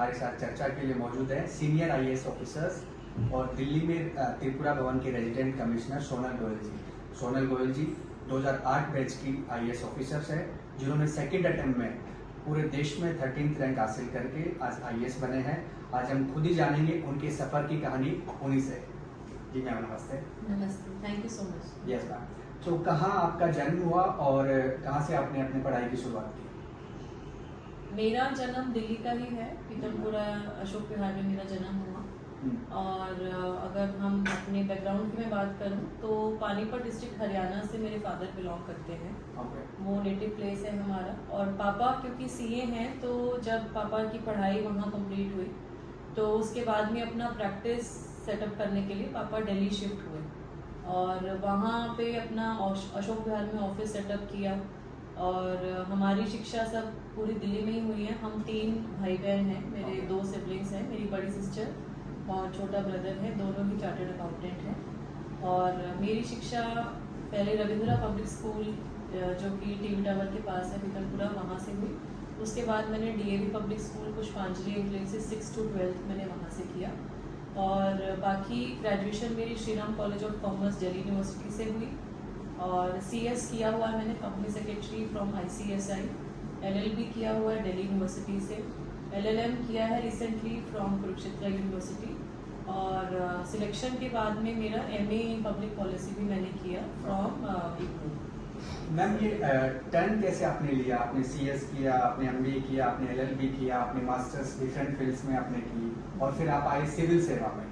हमारे साथ चर्चा के लिए मौजूद है सीनियर आईएएस ऑफिसर्स और दिल्ली में त्रिपुरा भवन के रेजिडेंट कमिश्नर सोनल गोयल जी। सोनल गोयल जी 2008 बैच की आईएएस ऑफिसर्स है, जिन्होंने सेकंड अटेम्प्ट में पूरे देश में 13th रैंक हासिल करके आज आईएएस बने हैं। आज हम खुद ही जानेंगे उनके सफर की कहानी उन्हीं से। जी मैम नमस्ते। नमस्ते, thank you so much. Yes ma'am. तो कहाँ आपका जन्म हुआ और कहाँ से आपने अपनी पढ़ाई की शुरुआत की? मेरा जन्म दिल्ली का ही है, पीतमपुरा अशोक विहार में मेरा जन्म हुआ। और अगर हम अपने बैकग्राउंड की मैं बात करूं तो पानीपत डिस्ट्रिक्ट हरियाणा से मेरे फादर बिलोंग करते हैं। वो नेटिव प्लेस है हमारा। और पापा क्योंकि सीए हैं, तो जब पापा की पढ़ाई वहाँ कंप्लीट हुई तो उसके बाद में अपना प्रैक्टिस सेटअप करने के लिए पापा दिल्ली शिफ्ट हुए और वहाँ पे अपना अशोक विहार में ऑफिस सेटअप किया। और हमारी शिक्षा सब पूरी दिल्ली में ही हुई है। हम 3 भाई बहन हैं, मेरे 2 सिबलिंग्स हैं, मेरी बड़ी सिस्टर और छोटा ब्रदर है, दोनों ही चार्टर्ड अकाउंटेंट हैं। और मेरी शिक्षा पहले रविंद्रा पब्लिक स्कूल जो कि टीवी टावर के पास है पीतमपुरा, वहाँ से हुई। उसके बाद मैंने डीएवी पब्लिक स्कूल पुष्पांजलि इंग्लिश से 6 to 12 मैंने वहाँ से किया। और बाकी ग्रेजुएशन मेरी Shri Ram college of commerce Delhi university से हुई। और सीएस किया हुआ है मैंने, company secretary from ICSI. LLB किया हुआ है दिल्ली यूनिवर्सिटी से। एलएलएम किया है रिसेंटली फ्रॉम कुरुक्षेत्र यूनिवर्सिटी। और सिलेक्शन के बाद में मेरा एमए इन पब्लिक पॉलिसी भी मैंने किया फ्रॉम इग्नू। मैम ये टर्न कैसे आपने लिया? आपने सीएस किया, आपने एमबीए किया, आपने एलएलबी किया, आपने मास्टर्स डिफरेंट फील्ड्स में आपने की और फिर आप आए सिविल सेवा में।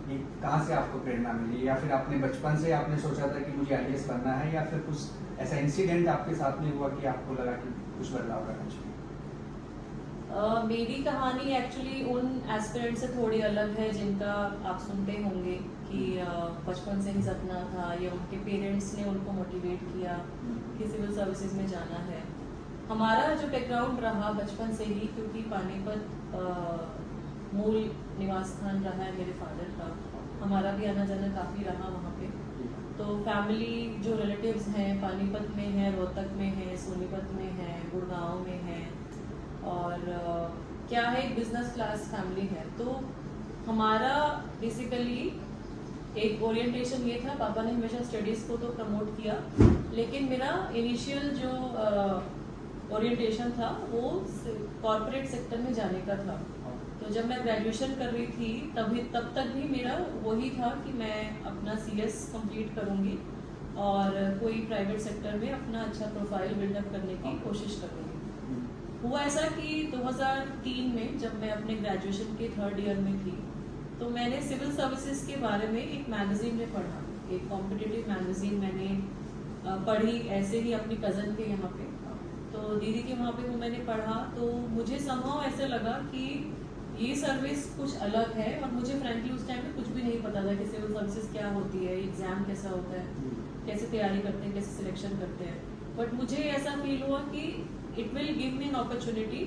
ये कहाँ से आपको प्रेरणा मिली? या फिर आपने बचपन से आपने सोचा था कि मुझे आईएएस बनना है, या फिर कुछ ऐसा इंसिडेंट आपके साथ में हुआ कि आपको लगा कि कुछ बदलाव करना चाहिए? मेरी कहानी एक्चुअली उन एस्पिरेंट से थोड़ी अलग है जिनका आप सुनते होंगे कि बचपन से ही सपना था या उनके पेरेंट्स ने उनको मोटिवेट किया कि सिविल सर्विसेज में जाना है। हमारा जो बैकग्राउंड रहा बचपन से ही, क्योंकि पानीपत मूल निवास स्थान रहा है मेरे फादर का, हमारा भी आना जाना काफ़ी रहा वहाँ पे। तो फैमिली जो रिलेटिव्स हैं पानीपत में है, रोहतक में है, सोनीपत में है, गुड़गांव में है। और क्या है, बिजनेस क्लास फैमिली है। तो हमारा बेसिकली एक ओरिएंटेशन ये था, पापा ने हमेशा स्टडीज़ को तो प्रमोट किया, लेकिन मेरा इनिशियल जो ओरिएंटेशन था वो कॉर्पोरेट सेक्टर में जाने का था। तो जब मैं ग्रेजुएशन कर रही थी तब तक भी मेरा वही था कि मैं अपना सीएस कंप्लीट करूँगी और कोई प्राइवेट सेक्टर में अपना अच्छा प्रोफाइल बिल्डअप करने की कोशिश करूँगी। हुआ ऐसा कि 2003 में जब मैं अपने ग्रेजुएशन के 3rd ईयर में थी तो मैंने सिविल सर्विसेज के बारे में एक मैगजीन में पढ़ा, एक कॉम्पिटिटिव मैगजीन मैंने पढ़ी ऐसे ही अपनी कज़न के यहाँ पे। तो दीदी के वहाँ पे वो मैंने पढ़ा तो मुझे समहाउ ऐसा लगा कि ये सर्विस कुछ अलग है। और मुझे फ्रेंकली उस टाइम में कुछ भी नहीं पता था कि सिविल सर्विसेज क्या होती है, एग्ज़ाम कैसा होता है, कैसे तैयारी करते हैं, कैसे सिलेक्शन करते हैं। बट मुझे ऐसा फील हुआ कि it will give me an opportunity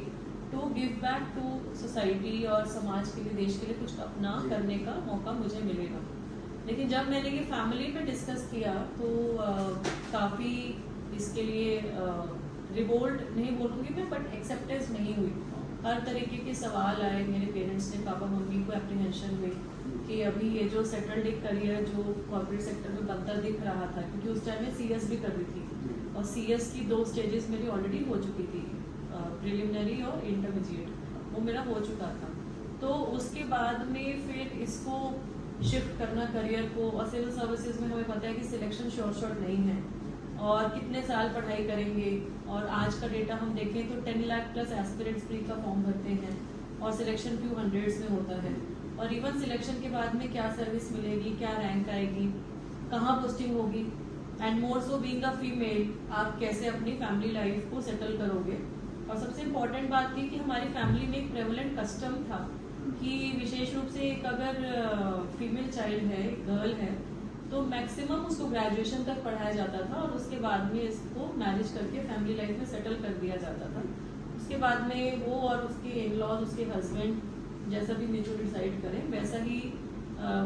to give back to society और समाज के लिए, देश के लिए कुछ अपना करने का मौका मुझे मिलेगा। लेकिन जब मैंने ये फैमिली पे डिस्कस किया तो काफ़ी इसके लिए रिवोल्ट नहीं बोलूँगी मैं, बट एक्सेप्टेंस नहीं हुई। हर तरीके के सवाल आए मेरे पेरेंट्स ने, पापा मम्मी को एप्रीहेंशन हुई कि अभी ये जो सेटल्ड एक करियर जो कॉर्पोरेट सेक्टर में बनता दिख रहा था, क्योंकि उस टाइम में सीएस भी कर रही थी और सीएस की 2 स्टेजेस मेरी ऑलरेडी हो चुकी थी, प्रिलिमिनरी और इंटरमीडिएट, वो मेरा हो चुका था। तो उसके बाद में फिर इसको शिफ्ट करना करियर को, और सिविल सर्विसेज में हमें पता है कि सिलेक्शन शॉर्ट नहीं है और कितने साल पढ़ाई करेंगे। और आज का डेटा हम देखें तो 10 लाख प्लस एस्पिरेंट्स प्री का फॉर्म भरते हैं और सिलेक्शन फ्यू हंड्रेड्स में होता है। और इवन सिलेक्शन के बाद में क्या सर्विस मिलेगी, क्या रैंक आएगी, कहाँ पोस्टिंग होगी, and more so being a female आप कैसे अपनी फैमिली लाइफ को सेटल करोगे। और सबसे इम्पॉर्टेंट बात थी कि हमारी फैमिली में एक प्रेवलेंट कस्टम था कि विशेष रूप से एक अगर फीमेल चाइल्ड है, गर्ल है, तो मैक्सिमम उसको ग्रेजुएशन तक पढ़ाया जाता था और उसके बाद में इसको मैरिज करके फैमिली लाइफ में सेटल कर दिया जाता था। उसके बाद में वो और उसके इन-लॉज, उसके हस्बैंड जैसा भी म्यूचुअल डिसाइड करें वैसा ही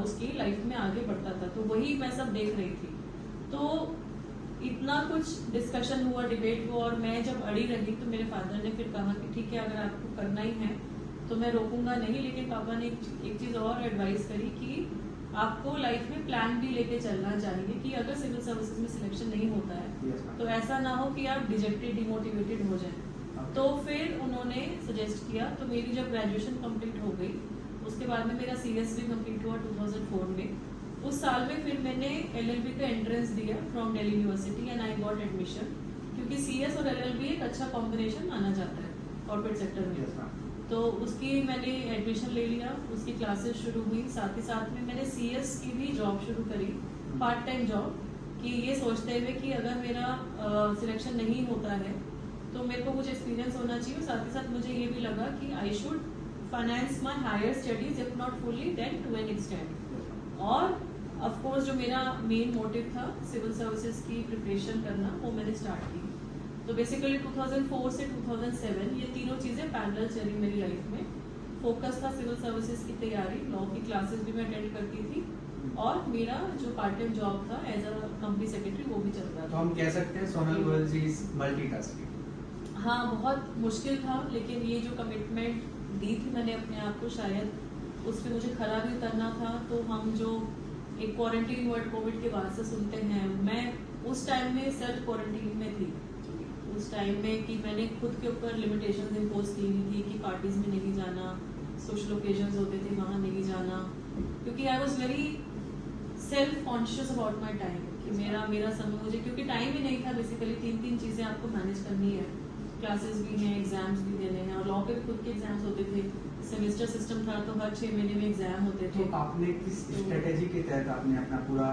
उसकी लाइफ में आगे बढ़ता था। तो वही मैं सब देख रही थी। तो इतना कुछ डिस्कशन हुआ, डिबेट हुआ, और मैं जब अड़ी रही तो मेरे फादर ने फिर कहा कि ठीक है, अगर आपको करना ही है तो मैं रोकूंगा नहीं, लेकिन पापा ने एक चीज़ और एडवाइस करी कि आपको लाइफ में प्लान भी लेके चलना चाहिए कि अगर सिविल सर्विसेज में सिलेक्शन नहीं होता है Yes, ma'am. तो ऐसा ना हो कि आप डिजेक्टेड डिमोटिवेटेड हो जाएं। Okay. तो फिर उन्होंने सजेस्ट किया, तो मेरी जब ग्रेजुएशन कंप्लीट हो गई उसके बाद में मेरा CS भी कंप्लीट हुआ 2004 में। उस साल में फिर मैंने LLB का एंट्रेंस दिया from Delhi university and I got admission, क्योंकि CS और LLB एक अच्छा कॉम्बिनेशन माना जाता है कॉर्पोरेट सेक्टर में। Yes, ma'am. तो उसकी मैंने एडमिशन ले लिया, उसकी क्लासेस शुरू हुई, साथ ही साथ में मैंने CS की भी जॉब शुरू करी, पार्ट टाइम जॉब, कि ये सोचते हुए कि अगर मेरा सिलेक्शन नहीं होता है तो मेरे को कुछ एक्सपीरियंस होना चाहिए। और साथ ही साथ मुझे ये भी लगा कि I should finance my higher studies if not fully then to an extent. और ऑफ कोर्स जो मेरा मेन मोटिव था सिविल सर्विसेज की प्रिपरेशन करना, वो मैंने स्टार्ट की। तो बेसिकली 2004 से 2007 ये तीनों चीज़ें पैरेलल चली मेरी लाइफ में। फोकस था सिविल सर्विसेज की तैयारी, लॉ की क्लासेस भी मैं अटेंड करती थी, और मेरा जो पार्ट टाइम जॉब था एज अ कंपनी सेक्रेटरी वो भी चल रहा तो था। हम कह सकते हैं सोनल गोयल जी इज मल्टीटास्किंग। हाँ, बहुत मुश्किल था, लेकिन ये जो कमिटमेंट दी थी मैंने अपने आप को, शायद उस पर मुझे खरा भी उतरना था। तो हम जो एक क्वारंटीन वर्ड कोविड के बाद से सुनते हैं, मैं उस टाइम में सेल्फ क्वारंटीन में थी। उस टाइम में कि मैंने खुद के ऊपर लिमिटेशंस इम्पोज की हुई थी कि पार्टीज में नहीं जाना, सोशल ओकेजन्स होते थे वहाँ नहीं जाना, क्योंकि I was very self conscious about my time कि मेरा समय मुझे, क्योंकि टाइम ही नहीं था। बेसिकली तीन चीज़ें आपको मैनेज करनी है, क्लासेस भी हैं, एग्जाम्स भी देने हैं, और लॉ के भी खुद के एग्जाम्स होते थे। सेमेस्टर सिस्टम था तो हर 6 महीने में एग्जाम होते थे। तो आपने किस स्ट्रेटेजी के तहत आपने अपना पूरा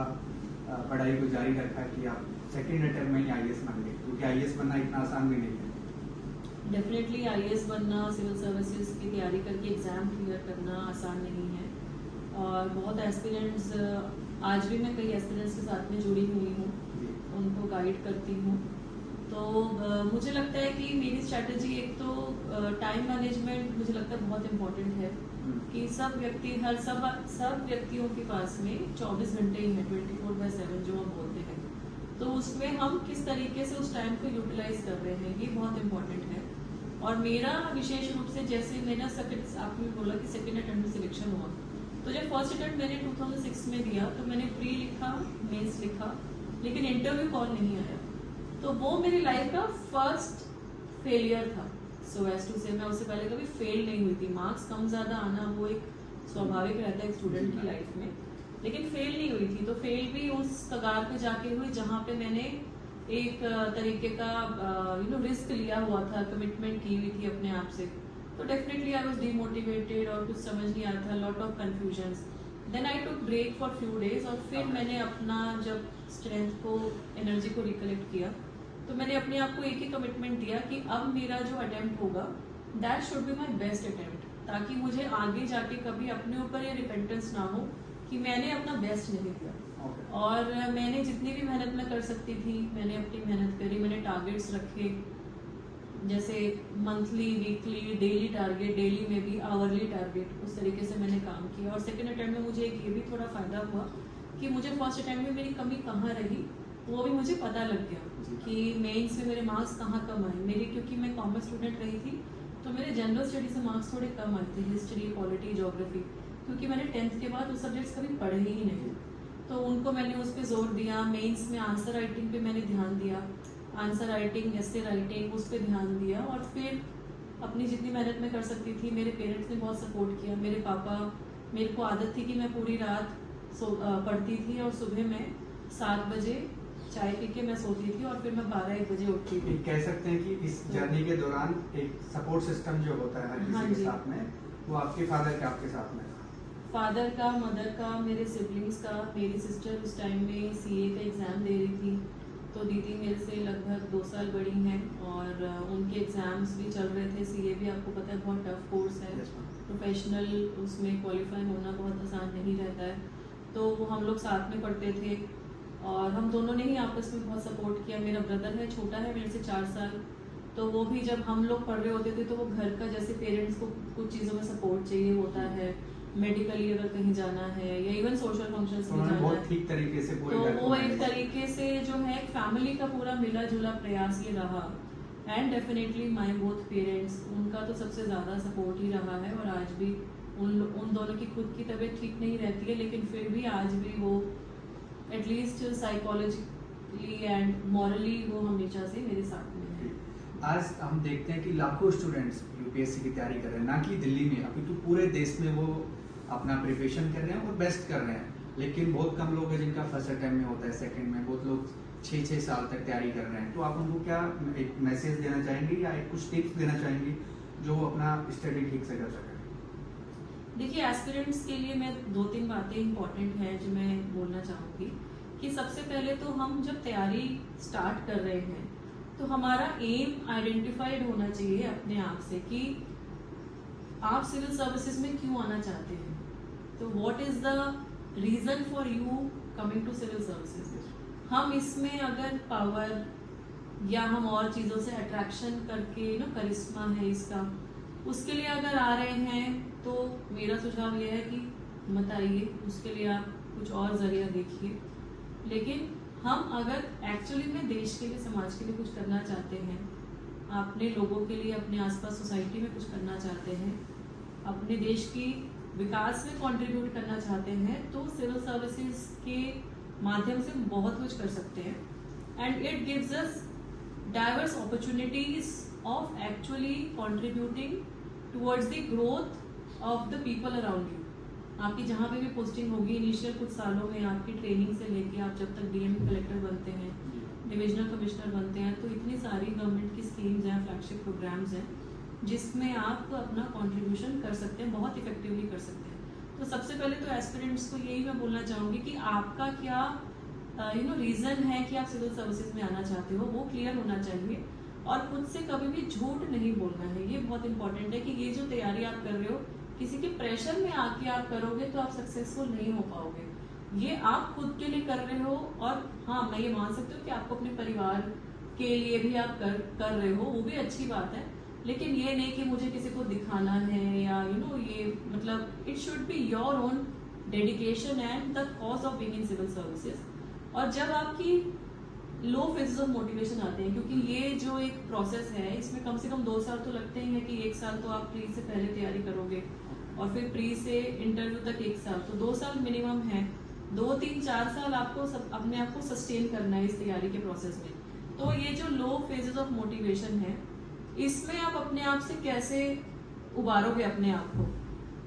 पढ़ाई को जारी रखा कि आप सेकंड अटेम्प्ट में ही IAS बन गए, क्योंकि IAS बनना इतना आसान भी नहीं है। डेफिनेटली IAS बनना, सिविल सर्विसेज की तैयारी करके एग्ज़ाम क्लियर करना आसान नहीं है। और बहुत एस्पिरेंट्स, आज भी मैं कई एस्पिरेंट्स के साथ में जुड़ी हुई हूँ, उनको गाइड करती हूँ। तो मुझे लगता है कि मेरी स्ट्रैटेजी, एक तो टाइम मैनेजमेंट मुझे लगता है बहुत इम्पोर्टेंट है कि सब व्यक्तियों के पास में 24 घंटे ही है, 24/7 जो हम बोलते हैं। तो उसमें हम किस तरीके से उस टाइम को यूटिलाइज कर रहे हैं, ये बहुत इम्पोर्टेंट है। और मेरा विशेष रूप से, जैसे मेरा आपने बोला कि सेकेंड अटेम्प्ट में सिलेक्शन हुआ, तो जब फर्स्ट अटेम्प्ट मैंने 2006 में दिया तो मैंने प्री लिखा, मेंस लिखा, लेकिन इंटरव्यू कॉल नहीं आया। तो वो मेरी लाइफ का फर्स्ट फेलियर था। सो एज टू से मैं उससे पहले कभी फेल नहीं हुई थी। मार्क्स कम ज़्यादा आना वो एक स्वाभाविक रहता है एक स्टूडेंट की लाइफ में, लेकिन फेल नहीं हुई थी। तो फेल भी उस कगार पे जाके हुई जहाँ पे मैंने एक तरीके का रिस्क लिया हुआ था, कमिटमेंट की हुई थी अपने आप से। तो डेफिनेटली आई वाज डीमोटिवेटेड और कुछ समझ नहीं आ रहा था, lot of confusions. Then I took break for few days, और फिर मैंने अपना जब स्ट्रेंथ को, एनर्जी को रिकलेक्ट किया, तो मैंने अपने आप को एक ही कमिटमेंट दिया कि अब मेरा जो अटेम्प्ट होगा that should be my best attempt, ताकि मुझे आगे जाके कभी अपने ऊपर ये रिपेंटेंस ना हो कि मैंने अपना बेस्ट नहीं दिया। और मैंने जितनी भी मेहनत मैं कर सकती थी मैंने अपनी मेहनत करी। मैंने टारगेट्स रखे, जैसे monthly, weekly, daily target, daily में भी आवरली टारगेट, उस तरीके से मैंने काम किया। और सेकेंड अटेम्प्ट में मुझे एक ये भी थोड़ा फ़ायदा हुआ कि मुझे फर्स्ट अटेम्प्ट में मेरी कमी कहाँ रही वो भी मुझे पता लग गया कि मेंस में मेरे मार्क्स कहाँ कम आए मेरे, क्योंकि मैं कॉमर्स स्टूडेंट रही थी तो मेरे जनरल स्टडी से मार्क्स थोड़े कम आए थे, हिस्ट्री, पॉलिटी, ज्योग्राफी, क्योंकि मैंने 10th के बाद उस सब्जेक्ट्स कभी पढ़े ही नहीं। तो उनको मैंने उस पर जोर दिया। मेंस में आंसर राइटिंग पे मैंने ध्यान दिया, आंसर राइटिंग, एसे राइटिंग, उस पर ध्यान दिया। और फिर अपनी जितनी मेहनत मैं कर सकती थी, मेरे पेरेंट्स ने बहुत सपोर्ट किया। मेरे पापा, मेरे को आदत थी कि मैं पूरी रात पढ़ती थी और सुबह मैं 7 बजे चाय पी के मैं सोती थी और फिर मैं 12-1 बजे उठती थी। कह सकते हैं कि इस जर्नी के दौरान एक सपोर्ट सिस्टम जो होता है हर किसी के साथ में, वो आपके फादर का आपके साथ में, फादर का, मदर का, मेरे सिबलिंग्स का। मेरी सिस्टर उस टाइम में CA का एग्ज़ाम दे रही थी, तो दीदी मेरे से लगभग 2 साल बड़ी हैं और उनके एग्ज़ाम्स भी चल रहे थे। CA भी आपको पता है बहुत टफ कोर्स है, प्रोफेशनल, उसमें क्वालिफाई होना बहुत आसान नहीं रहता है। तो वो हम लोग साथ में पढ़ते थे और हम दोनों ने ही आपस में बहुत सपोर्ट किया। मेरा ब्रदर है, छोटा है मेरे से 4 साल, तो वो भी जब हम लोग पढ़ रहे होते थे तो वो घर का, जैसे पेरेंट्स को कुछ चीज़ों में सपोर्ट चाहिए होता है, मेडिकली अगर कहीं जाना है या इवन सोशल फंक्शंस में जाना है, ठीक तरीके से तो वो एक तरीके से जो है फैमिली का पूरा मिला जुला प्रयास ये रहा and definitely my both parents, उनका तो सबसे ज़्यादा सपोर्ट ही रहा है। और आज भी उन दोनों की खुद की तबीयत ठीक नहीं रहती है, लेकिन फिर भी आज भी वो एटलीस्ट साइकोलॉजिकली एंड मॉरली वो हमेशा से मेरे साथ में है। आज हम देखते हैं कि लाखों स्टूडेंट्स यूपीएससी की तैयारी कर रहे हैं, ना कि दिल्ली में, अभी तो पूरे देश में वो अपना प्रिपरेशन कर रहे हैं और बेस्ट कर रहे हैं। लेकिन बहुत कम लोग हैं जिनका फर्स्ट अटेम्प्ट में होता है, सेकंड में। बहुत लोग 6-6 साल तक तैयारी कर रहे हैं। तो आप उनको क्या एक मैसेज देना चाहेंगे या एक कुछ टिप्स देना चाहेंगे जो अपना स्टडी ठीक से कर सकें? देखिए, एस्पिरेंट्स के लिए मैं 2-3 बातें इंपॉर्टेंट हैं जो मैं बोलना चाहूँगी कि सबसे पहले तो हम जब तैयारी स्टार्ट कर रहे हैं तो हमारा एम आइडेंटिफाइड होना चाहिए अपने आप से कि आप सिविल सर्विसेज में क्यों आना चाहते हैं। तो what is the reason for you coming to civil services. हम इसमें अगर पावर या हम और चीज़ों से अट्रैक्शन करके करिश्मा है इसका, उसके लिए अगर आ रहे हैं तो मेरा सुझाव यह है कि मत आइए, उसके लिए आप कुछ और जरिया देखिए। लेकिन हम अगर एक्चुअली में देश के लिए, समाज के लिए कुछ करना चाहते हैं, अपने लोगों के लिए, अपने आसपास सोसाइटी में कुछ करना चाहते हैं, अपने देश की विकास में कंट्रीब्यूट करना चाहते हैं, तो सिविल सर्विसेज के माध्यम से बहुत कुछ कर सकते हैं। And it gives us diverse opportunities of actually contributing towards the growth of the people around you. आपकी जहाँ पे भी पोस्टिंग होगी इनिशियल कुछ सालों में, आपकी ट्रेनिंग से लेके आप जब तक डीएम कलेक्टर बनते हैं, डिविजनल कमिश्नर बनते हैं, तो इतनी सारी गवर्नमेंट की स्कीम्स हैं, फ्लैगशिप प्रोग्राम्स हैं जिसमें आप अपना कंट्रीब्यूशन कर सकते हैं, बहुत इफेक्टिवली कर सकते हैं। तो सबसे पहले तो एस्पिरेंट्स को यही मैं बोलना चाहूँगी कि आपका क्या रीज़न है कि आप सिविल सर्विसेज में आना चाहते हो, वो क्लियर होना चाहिए। और खुद से कभी भी झूठ नहीं बोलना है, ये बहुत इंपॉर्टेंट है कि ये जो तैयारी आप कर रहे हो किसी के प्रेशर में आके आप करोगे तो आप सक्सेसफुल नहीं हो पाओगे। ये आप खुद के लिए कर रहे हो, और हाँ, मैं ये मान सकती हूँ कि आपको अपने परिवार के लिए भी आप कर रहे हो, वो भी अच्छी बात है। लेकिन ये नहीं कि मुझे किसी को दिखाना है या ये मतलब it should be your own dedication and the cause of being in civil services. और जब आपकी लो फेजेस ऑफ मोटिवेशन आते हैं, क्योंकि ये जो एक प्रोसेस है इसमें कम से कम 2 साल तो लगते ही हैं कि 1 साल तो आप प्री से पहले तैयारी करोगे और फिर प्री से इंटरव्यू तक 1 साल, तो 2 साल मिनिमम है। 2-3-4 साल आपको अपने आप को सस्टेन करना है इस तैयारी के प्रोसेस में। तो ये जो लो फेजेस ऑफ मोटिवेशन है, इसमें आप अपने आप से कैसे उबारोगे अपने आप को,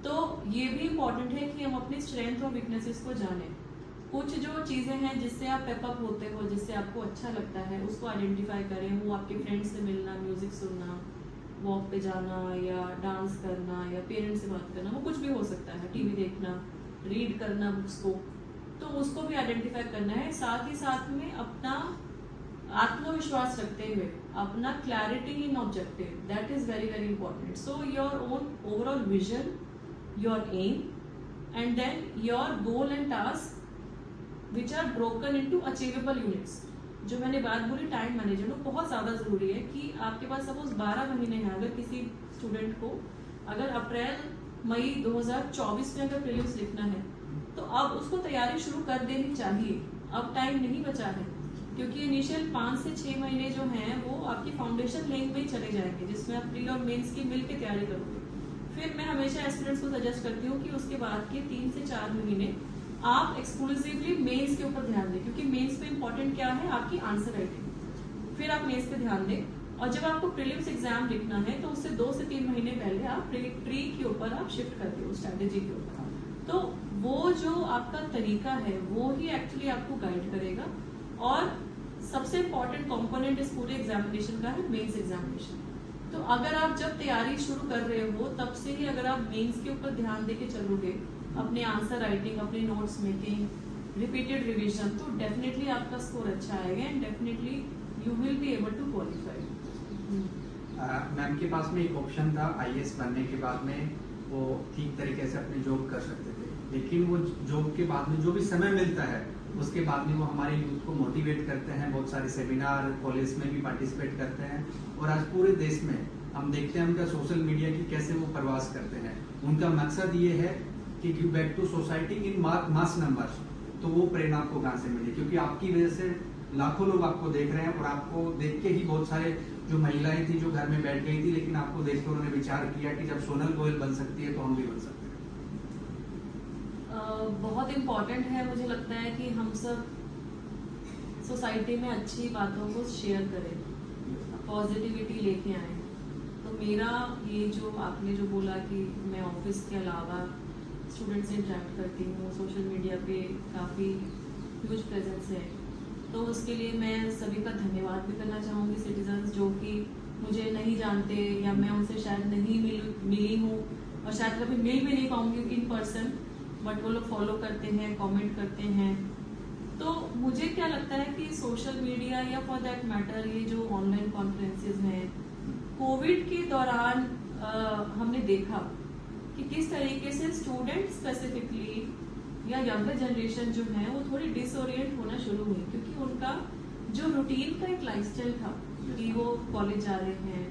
तो ये भी इम्पोर्टेंट है कि हम अपनी स्ट्रेंथ और वीकनेसेस को जानें। कुछ जो चीज़ें हैं जिससे आप पेपअप होते हो, जिससे आपको अच्छा लगता है, उसको आइडेंटिफाई करें। वो आपके फ्रेंड्स से मिलना, म्यूजिक सुनना, वॉक पे जाना या डांस करना या पेरेंट्स से बात करना, वो कुछ भी हो सकता है, टीवी देखना, रीड करना बुक्स को, तो उसको भी आइडेंटिफाई करना है। साथ ही साथ में अपना आत्मविश्वास रखते हुए अपना clarity in objective, that is very very important. So your own overall vision, your aim and then your goal and task which are broken into achievable units. जो मैंने बात बोली टाइम मैनेजमेंट, वो बहुत ज़्यादा ज़रूरी है कि आपके पास सपोज 12 महीने हैं। अगर किसी स्टूडेंट को अगर अप्रैल-मई 2024 में अगर प्रीलिम्स लिखना है तो अब उसको तैयारी शुरू कर देनी चाहिए। अब टाइम नहीं बचा है, क्योंकि इनिशियल 5 से 6 महीने जो हैं वो आपकी फाउंडेशन लेंथ में ही चले जाएंगे, जिसमें आप प्री और मेंस की मिल के तैयारी करोगे। फिर मैं हमेशा एस्पिरेंट्स को सजेस्ट करती हूँ कि उसके बाद के 3 से 4 महीने आप एक्सक्लूसिवली मेंस के ऊपर ध्यान दें, क्योंकि मेंस में इंपॉर्टेंट क्या है, आपकी आंसर राइटिंग। फिर आप मेंस पे ध्यान दें, और जब आपको प्रीलिम्स एग्जाम लिखना है तो उससे 2 से 3 महीने पहले आप प्री के ऊपर आप शिफ्ट करते हो, स्ट्रैटेजी के ऊपर। तो वो जो आपका तरीका है वो ही एक्चुअली आपको गाइड करेगा। और सबसे इम्पॉर्टेंट कंपोनेंट इस पूरे एग्जामिनेशन का है मेंस एग्जामिनेशन। तो अगर आप जब तैयारी शुरू कर रहे हो तब से ही अगर आप मेंस के ऊपर ध्यान देके चलोगे, अपने आंसर राइटिंग, अपने नोट्स मेकिंग, रिपीटेड रिवीजन, तो डेफिनेटली आपका स्कोर अच्छा आएगा and definitely you will be able to qualify. Ma'am के पास में एक ऑप्शन था, आईएएस बनने के बाद में वो ठीक तरीके से अपनी जॉब कर सकते थे, लेकिन वो जॉब के बाद में जो भी समय मिलता है उसके बाद में वो हमारे यूथ को मोटिवेट करते हैं, बहुत सारे सेमिनार कॉलेज में भी पार्टिसिपेट करते हैं। और आज पूरे देश में हम देखते हैं उनका सोशल मीडिया की कैसे वो प्रवास करते हैं। उनका मकसद ये है कि give back to society in mass numbers. तो वो प्रेरणा आपको कहाँ से मिली, क्योंकि आपकी वजह से लाखों लोग आपको देख रहे हैं और आपको देख के ही बहुत सारे जो महिलाएं थी जो घर में बैठ गई थी, लेकिन आपको देख के उन्होंने विचार किया कि जब सोनल गोयल बन सकती है तो हम भी बन सकते हैं? बहुत इम्पोर्टेंट है, मुझे लगता है कि हम सब सोसाइटी में अच्छी बातों को शेयर करें, पॉजिटिविटी लेके आए। तो मेरा ये जो आपने जो बोला कि मैं ऑफिस के अलावा स्टूडेंट से इंटरेक्ट करती हूँ, सोशल मीडिया पे काफ़ी ह्यूज प्रेजेंस है, तो उसके लिए मैं सभी का धन्यवाद भी करना चाहूँगी। सिटीजन्स जो कि मुझे नहीं जानते या मैं उनसे शायद नहीं मिली हूँ और शायद कभी मिल भी नहीं पाऊँगी इन पर्सन, बट वो लोग फॉलो करते हैं, कमेंट करते हैं। तो मुझे क्या लगता है कि सोशल मीडिया या फॉर दैट मैटर ये जो ऑनलाइन कॉन्फ्रेंसेज हैं, कोविड के दौरान हमने देखा कि किस तरीके से स्टूडेंट स्पेसिफिकली या यंगर जनरेशन जो है वो थोड़ी डिसओरिएंट होना शुरू हुई, क्योंकि उनका जो रूटीन का एक लाइफस्टाइल था कि वो कॉलेज जा रहे हैं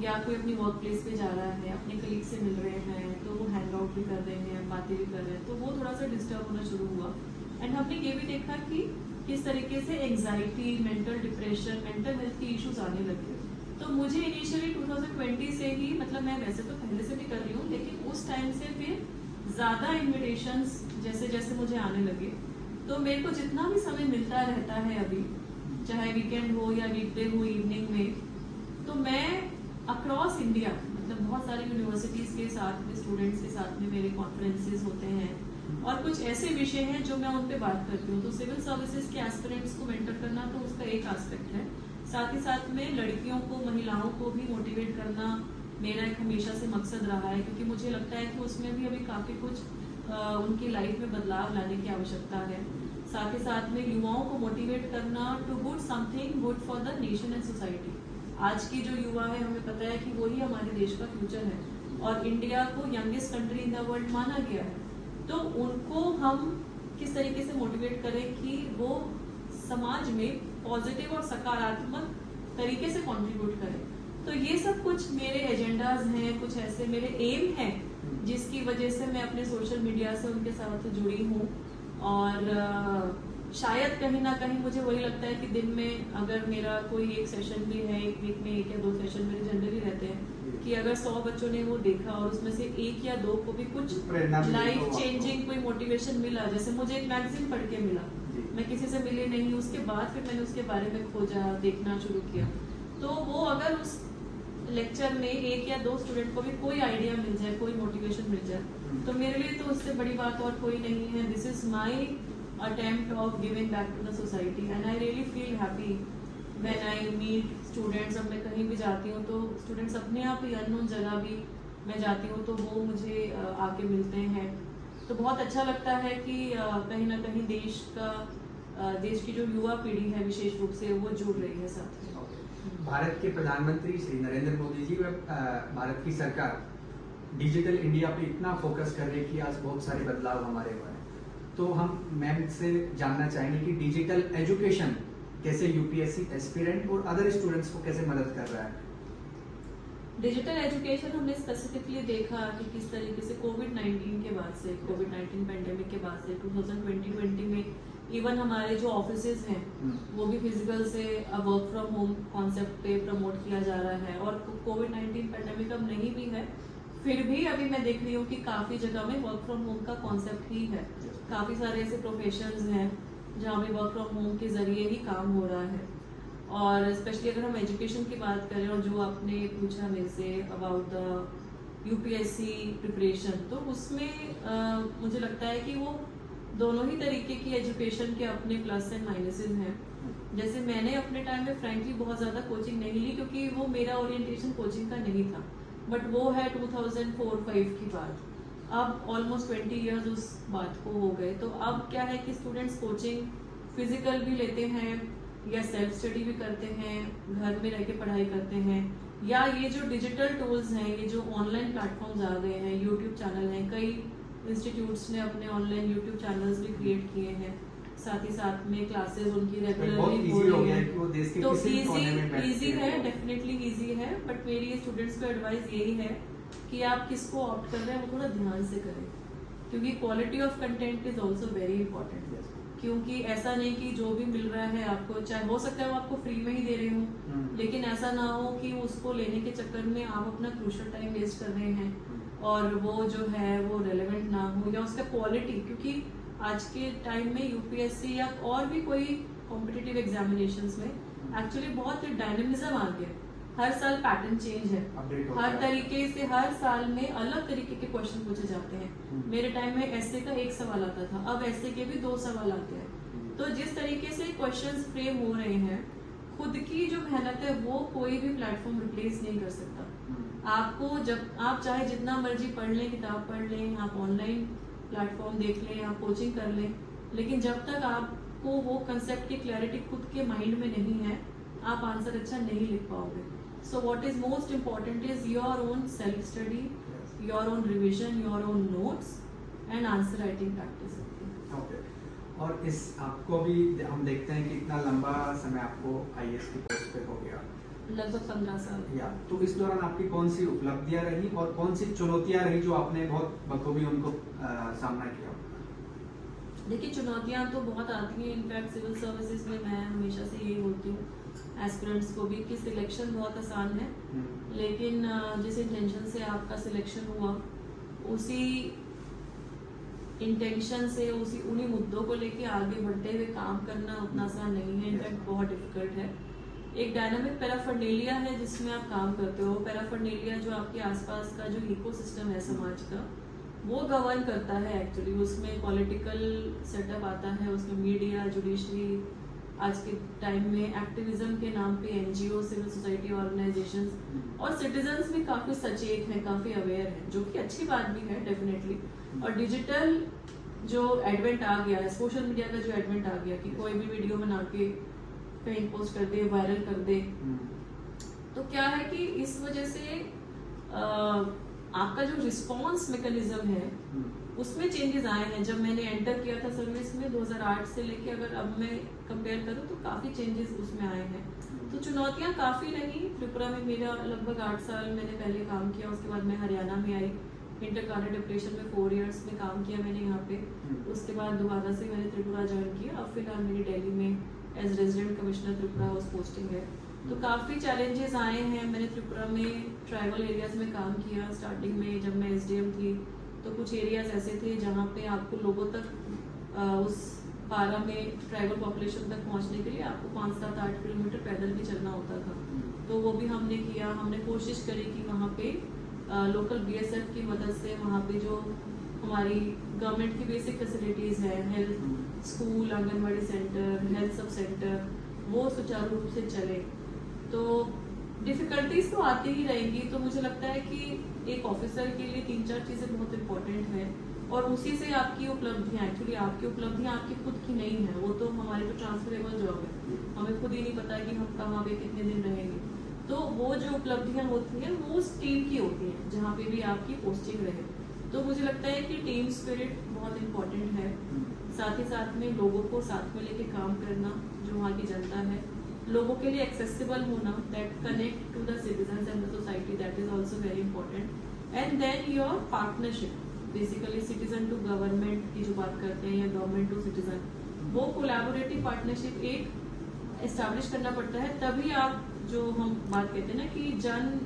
या कोई अपनी वर्क प्लेस पे जा रहा है, अपने कलीग से मिल रहे हैं, तो वो हैंग आउट भी कर रहे हैं, बातें भी कर रहे हैं, तो वो थोड़ा सा डिस्टर्ब होना शुरू हुआ। एंड हमने ये भी देखा कि किस तरीके से anxiety, mental depression, mental health के इश्यूज आने लगे। तो मुझे इनिशियली 2020 से ही, मतलब मैं वैसे तो पहले से भी कर रही हूँ, लेकिन उस टाइम से फिर ज़्यादा इन्विटेशंस जैसे जैसे मुझे आने लगे, तो मेरे को जितना भी समय मिलता रहता है अभी, चाहे वीकेंड हो या वीकडे हो इवनिंग में, तो मैं अक्रॉस इंडिया, मतलब बहुत सारी यूनिवर्सिटीज़ के साथ में, स्टूडेंट्स के साथ में मेरे कॉन्फ्रेंसेस होते हैं और कुछ ऐसे विषय हैं जो मैं उन पे बात करती हूँ। तो सिविल सर्विसेज के एस्पिरेंट्स को मेंटर करना तो उसका एक एस्पेक्ट है, साथ ही साथ में लड़कियों को, महिलाओं को भी मोटिवेट करना मेरा एक हमेशा से मकसद रहा है, क्योंकि मुझे लगता है कि उसमें भी अभी काफ़ी कुछ उनकी लाइफ में बदलाव लाने की आवश्यकता है। साथ ही साथ में युवाओं को मोटिवेट करना to good something good for the nation and society. आज की जो युवा है, हमें पता है कि वही हमारे देश का फ्यूचर है और इंडिया को youngest country in the world माना गया है। तो उनको हम किस तरीके से मोटिवेट करें कि वो समाज में पॉजिटिव और सकारात्मक तरीके से कंट्रीब्यूट करें। तो ये सब कुछ मेरे एजेंडाज हैं, कुछ ऐसे मेरे एम हैं जिसकी वजह से मैं अपने सोशल मीडिया से उनके साथ जुड़ी हूँ। और शायद कहीं ना कहीं मुझे वही लगता है कि दिन में अगर मेरा कोई एक सेशन भी है, एक वीक में 1 या 2 सेशन मेरे जनरली रहते हैं, कि अगर 100 बच्चों ने वो देखा और उसमें से 1 या 2 को भी कुछ लाइफ चेंजिंग कोई मोटिवेशन मिला, जैसे मुझे एक मैगजीन पढ़ के मिला, मैं किसी से मिली नहीं, उसके बाद फिर मैंने उसके बारे में खोजा, देखना शुरू किया, तो वो अगर उस लेक्चर में 1 या 2 स्टूडेंट को भी कोई आइडिया मिल जाए, कोई मोटिवेशन मिल जाए, तो मेरे लिए तो उससे बड़ी बात और कोई नहीं है। This is my attempt of giving back to the society and I really feel happy when I meet students। अब मैं कहीं भी जाती हूँ तो स्टूडेंट्स अपने आप ही अननोन जगह भी मैं जाती हूँ तो वो मुझे आके मिलते हैं, तो बहुत अच्छा लगता है कि कहीं ना कहीं देश की जो युवा पीढ़ी है विशेष रूप से वो जुड़ रही है साथ में। भारत के प्रधानमंत्री श्री नरेंद्र मोदी जी व भारत की सरकार डिजिटल इंडिया पे इतना फोकस कर रही है कि आज बहुत सारे बदलाव हमारे हुए हैं। तो हम मैम से जानना चाहेंगे कि डिजिटल एजुकेशन कैसे यूपीएससी एस्पिरेंट और अदर स्टूडेंट्स को कैसे मदद कर रहा है? डिजिटल एजुकेशन हमने स्पेसिफिकली देखा कि किस तरीके से कोविड-19 के बाद से, कोविड-19 पेंडेमिक के बाद से 2020 में इवन हमारे जो ऑफिसेज हैं वो भी फिजिकल से वर्क फ्रॉम होम कॉन्सेप्ट पे प्रमोट किया जा रहा है। और कोविड-19 पेंडेमिक अब नहीं भी है, फिर भी अभी मैं देख रही हूँ कि काफ़ी जगह में वर्क फ्रॉम होम का कॉन्सेप्ट ही है। काफ़ी सारे ऐसे प्रोफेशंस हैं जहाँ पे वर्क फ्रॉम होम के ज़रिए ही काम हो रहा है। और स्पेशली अगर हम एजुकेशन की बात करें, और जो आपने पूछा मेरे say about the UPSC preparation, तो उसमें मुझे लगता है कि वो दोनों ही तरीके की एजुकेशन के अपने प्लस एंड माइनसेस हैं। जैसे मैंने अपने टाइम में फ्रेंकली बहुत ज़्यादा कोचिंग नहीं ली क्योंकि वो मेरा ओरिएंटेशन कोचिंग का नहीं था, बट वो है 2004-5 की बात। अब ऑलमोस्ट 20 इयर्स उस बात को हो गए। तो अब क्या है कि स्टूडेंट्स कोचिंग फिजिकल भी लेते हैं या सेल्फ स्टडी भी करते हैं, घर में रह के पढ़ाई करते हैं, या ये जो डिजिटल टूल्स हैं, ये जो ऑनलाइन प्लेटफॉर्म्स आ गए हैं, यूट्यूब चैनल हैं, कई इंस्टीट्यूट्स ने अपने ऑनलाइन यूट्यूब चैनल्स भी क्रिएट किए हैं, साथ ही साथ में क्लासेस उनकी रेगुलरली हो रही है। तो ईजी है, डेफिनेटली ईजी है, बट मेरी स्टूडेंट्स को एडवाइस यही है कि आप किसको ऑप्ट कर रहे हैं वो थोड़ा ध्यान से करें, क्योंकि quality of content is also very important. क्योंकि ऐसा नहीं कि जो भी मिल रहा है आपको, चाहे हो सकता है वो आपको फ्री में ही दे रहे हो, लेकिन ऐसा ना हो कि उसको लेने के चक्कर में आप अपना क्रूशियल टाइम वेस्ट कर रहे हैं और वो जो है वो रेलेवेंट ना हो या उसका क्वालिटी, क्योंकि आज के टाइम में यूपीएससी या और भी कोई कॉम्पिटिटिव एग्जामिनेशंस में एक्चुअली बहुत डायनेमिज्म आ गया। हर साल पैटर्न चेंज है, हर तरीके से हर साल में अलग तरीके के क्वेश्चन पूछे जाते हैं। मेरे टाइम में ऐसे का एक सवाल आता था, अब ऐसे के भी 2 सवाल आते हैं। तो जिस तरीके से क्वेश्चंस फ्रेम हो रहे हैं, खुद की जो मेहनत है वो कोई भी प्लेटफॉर्म रिप्लेस नहीं कर सकता। आपको जब आप चाहे जितना मर्जी पढ़ लें, किताब पढ़ लें, आप ऑनलाइन प्लेटफॉर्म देख लें, आप कोचिंग कर लें, लेकिन जब तक आपको वो कंसेप्ट की क्लैरिटी खुद के माइंड में नहीं है, आप आंसर अच्छा नहीं लिख पाओगे। So what is most important is your own self study, your own revision, your own notes and answer writing practice. Okay. और इस आपको भी हम देखते हैं कि इतना लंबा समय आपको आईएएस की पोस्ट पे हो गया, लगभग 15 साल। या तो इस दौरान आपकी कौन सी उपलब्धियां रही और कौन सी चुनौतियां रही जो आपने बहुत बखूबी उनको सामना किया? देखिए, चुनौतियां तो बहुत आती हैं। इनफैक्ट सिविल सर्विसेज में मैं हमेशा से यही बोलती हूँ एस्पिरेंट्स को भी कि सिलेक्शन बहुत आसान है, लेकिन जिस इंटेंशन से आपका सिलेक्शन हुआ उसी इंटेंशन से उन्हीं मुद्दों को लेके आगे बढ़ते हुए काम करना उतना आसान नहीं है। इनफैक्ट बहुत डिफिकल्ट है। एक डायनामिक पैराफर्नेलिया है जिसमें आप काम करते हो। पैराफर्नेलिया जो आपके आसपास का जो इकोसिस्टम है समाज का, वो गवर्न करता है एक्चुअली। उसमें पॉलिटिकल सेटअप आता है, उसमें मीडिया, जुडिशरी, आज के टाइम में एक्टिविज्म के नाम पे एनजीओ, सिविल सोसाइटी ऑर्गेनाइजेशंस और सिटीजन्स भी काफी सचेत हैं, काफी अवेयर हैं, जो कि अच्छी बात भी है डेफिनेटली। और डिजिटल जो एडवेंट आ गया है, सोशल मीडिया का जो एडवेंट आ गया कि कोई भी वीडियो बना के कहीं पोस्ट कर दे, वायरल कर दे, तो क्या है कि इस वजह से आपका जो रिस्पॉन्स मैकेनिज्म है उसमें चेंजेस आए हैं। जब मैंने एंटर किया था सर्विस में 2008 से लेके अगर अब मैं कंपेयर करूं तो काफ़ी चेंजेस उसमें आए हैं। तो चुनौतियां काफ़ी रही। त्रिपुरा में मेरा लगभग 8 साल मैंने पहले काम किया, उसके बाद मैं हरियाणा में आई, इंटर काडर डिप्यूटेशन में 4 इयर्स में काम किया मैंने यहाँ पे। उसके बाद दोबारा से मैंने त्रिपुरा ज्वाइन किया। अब फिलहाल मेरी दिल्ली में as resident commissioner Tripura house posting है। तो काफ़ी चैलेंजेस आए हैं। मैंने त्रिपुरा में ट्राइबल एरियाज में काम किया। स्टार्टिंग में जब मैं एसडीएम थी तो कुछ एरियाज ऐसे थे जहाँ पे आपको लोगों तक उस पारा में ट्राइबल पॉपुलेशन तक पहुँचने के लिए आपको 5, 7, 8 किलोमीटर पैदल भी चलना होता था। तो वो भी हमने किया। हमने कोशिश करी कि वहाँ पे लोकल बीएसएफ की मदद से वहाँ पे जो हमारी गवर्नमेंट की बेसिक फैसिलिटीज़ है, health, school, anganwadi centre, health sub centre, वो सुचारू रूप से चले। तो डिफिकल्टीज तो आती ही रहेंगी। तो मुझे लगता है कि एक ऑफिसर के लिए 3-4 चीज़ें बहुत इंपॉर्टेंट हैं और उसी से आपकी उपलब्धियाँ, एक्चुअली आपकी उपलब्धियाँ आपकी खुद की नहीं है, वो तो हमारे तो ट्रांसफरेबल जॉब है। हमें खुद ही नहीं पता कि हम कहाँ पे कितने दिन रहेंगे। तो वो जो उपलब्धियाँ होती हैं वो उस टीम की होती हैं जहाँ पे भी आपकी पोस्टिंग रहे। तो मुझे लगता है कि टीम स्पिरिट बहुत इम्पोर्टेंट है। साथ ही साथ में लोगों को साथ में लेके काम करना, जो वहाँ की जनता है, लोगों के लिए एक्सेसिबल होना, that connect to the citizens and the society, that is also very important. And then your partnership, basically citizen to government की जो बात करते हैं या गवर्नमेंट टू सिटीजन, वो कोलैबोरेटिव पार्टनरशिप एक एस्टैब्लिश करना पड़ता है। तभी आप, जो हम बात कहते हैं ना कि जन